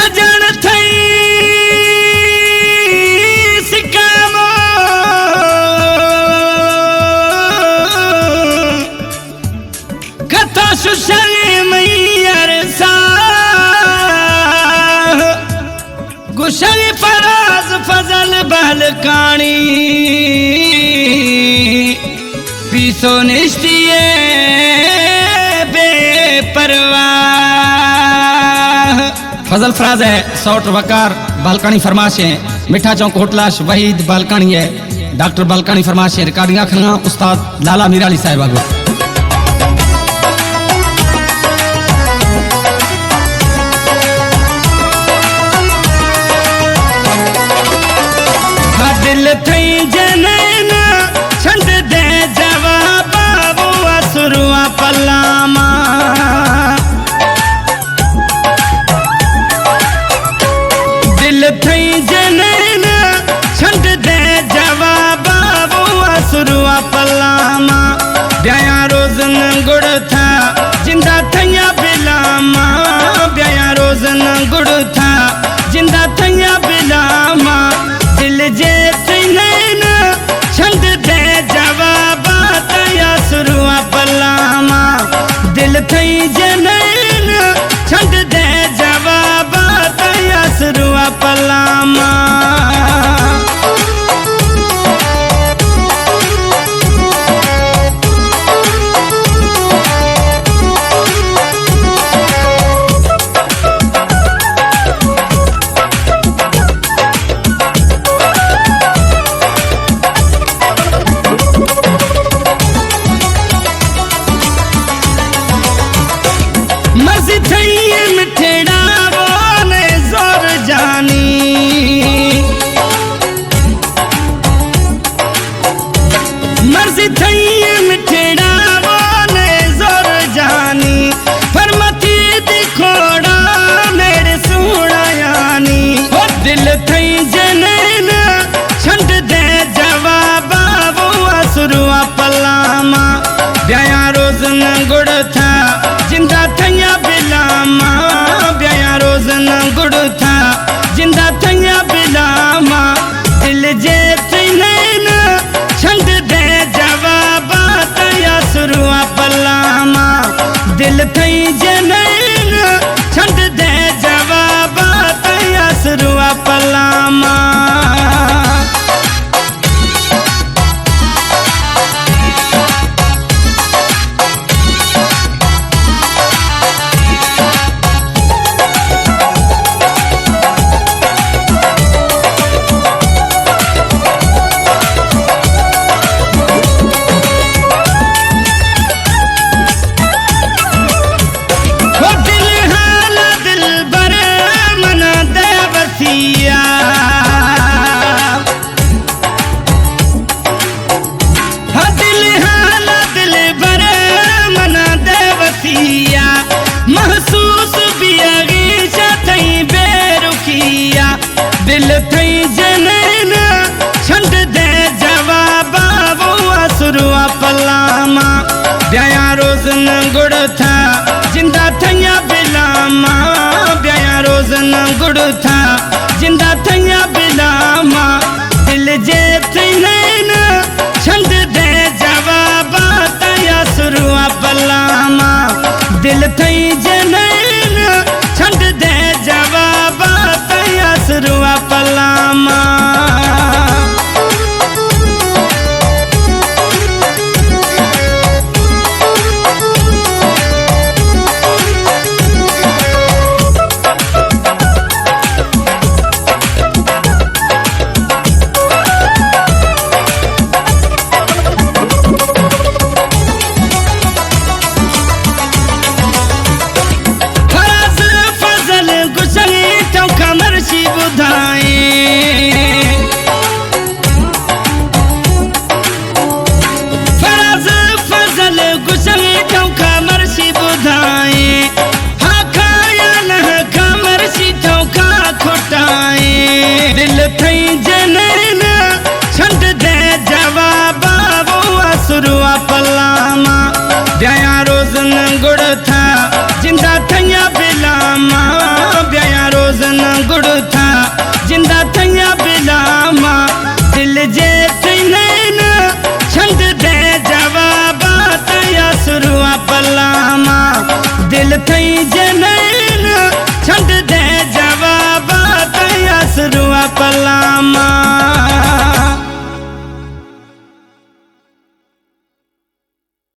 सजन थई सिकामो कथा सुशली मैयर सा गुशली फराज फजल बहलकानी पीसो निश्चिए बेपरवाह। फजल फराज है सौट वकार बालकानी फरमाश है मिठा चौक होटलाश वहीद बालकानी है डॉक्टर बालकानी फरमाश है रिकॉर्डिंग खना उस्ताद लाला मीराली साहिब आगो दिल थई जनन छंद दे जवाब बुआ सुरुआ पलामा दिल थई जनन छंद दे जवाब बुआ सुरुआ पलामा ब्याया रोजन गुड़ था जिंदा थैया बिलामा ब्याया रोजन गुड़ था जिंदा थैया बिलामा दिल जे नैन छंद दे जवाब तया सुरुआ पलामा दिल थई जनैन छंद दे जवाब तया सुरुआ पलामा मिठड़ा बोले जोर जानी मर्जी थई मिठड़ा बोले जोर जानी फरमती दिखोड़ा मेरे सोना यानी हो दिल थई जनैन छंद दे जवाब बुआ सुरुआ पलामा ब्याया रोजन गुड़ था जिंदा थैया बिलामा ब्याया रोजन गुड़ था जिंदा थैया बिलामा दिल जे नैन छंद दे जवाब तया सुरुआ पलामा दिल थई जनैन छंद दे जवाब तया सुरुआ पलामा महसूस भी अगीचा थई बेरुखिया दिल थई जनैन छंद दे जवाब बुआ सुरुआ पलामा ब्याया रोजन गुड़ था जिंदा थैया बिलामा ब्याया रोजन गुड़ था जिंदा थैया बिलामा दिल जे नैन छंद दे जवाब तया सुरुआ पलामा दिल थई जनैन छंद दे जवाब तया सुरुआ पलामा था जिंदा थैया बिलामा ब्याया रोजन थई जनैन छंड दे जवाब तया सुरुआ पलामा